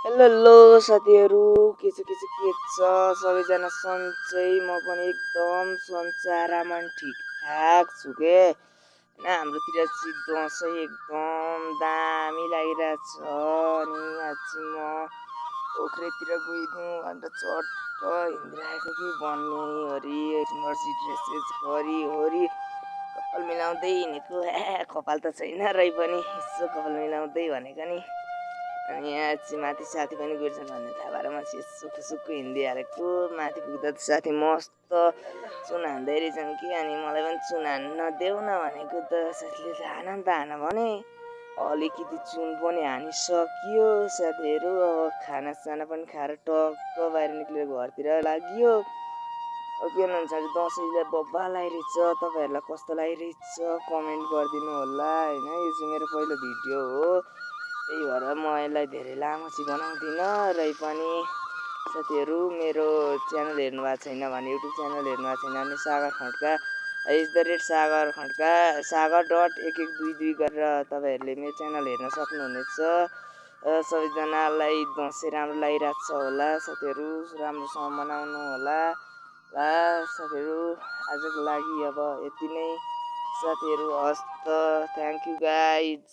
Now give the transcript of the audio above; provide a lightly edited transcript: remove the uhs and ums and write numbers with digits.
Hello hello साथीहरू, के छ सबैजना सन्चै। म पनि एकदम सन्चै आराम ठिकठाक छु के होइन। हाम्रोतिर चाहिँ दसैँ एकदम दामी लागिरहेछ। अनि आज चाहिँ म पोखरीतिर गइदिउँ अन्त चट्ट हिँडिरहेको कि भन्नेहरि इमर्सी ड्रेसेस गरिवरि कपाल मिलाउँदै हिँडेको। कपाल त छैन रही पनि यसो कपाल मिलाउँदै भनेको नि। अनि यहाँ चाहिँ माथि साथी पनि गइरहेछन् भन्ने थाहा भएर म चाहिँ यसो खुसुक्क हिँडिदिइहालेको। माथि पुग्दा त साथी मस्त चुन हान्दै रहेछन् कि, अनि मलाई पनि चुन हान्न देऊ न भनेको त साथीले हान नि त हान भने अलिकति चुन पनि हानिसकियो साथीहरू। अब खानासाना पनि खाएर टक्क बाहिर निक्लेर घरतिर लाग्यो। के भन्नुहुन्छ दसैँले बब्बा लागिरहेछ। तपाईँहरूलाई कस्तो लागिरहेछ कमेन्ट गरिदिनु होला होइन। यो चाहिँ मेरो पहिलो भिडियो हो, त्यही भएर म यसलाई धेरै लामो चाहिँ बनाउँदिनँ। र पनि साथीहरू मेरो च्यानल हेर्नु भएको छैन भने, युट्युब च्यानल हेर्नु भएको छैन भने सागर खड्का @sagar.1122 गरेर तपाईँहरूले मेरो च्यानल हेर्न सक्नुहुनेछ। सबैजनालाई दसैँ राम्रो लागिरहेको छ होला साथीहरू, राम्रोसँग मनाउनु होला। साथीहरू आजको लागि अब यति नै साथीहरू। हस्त थ्याङ्क यू गाइज।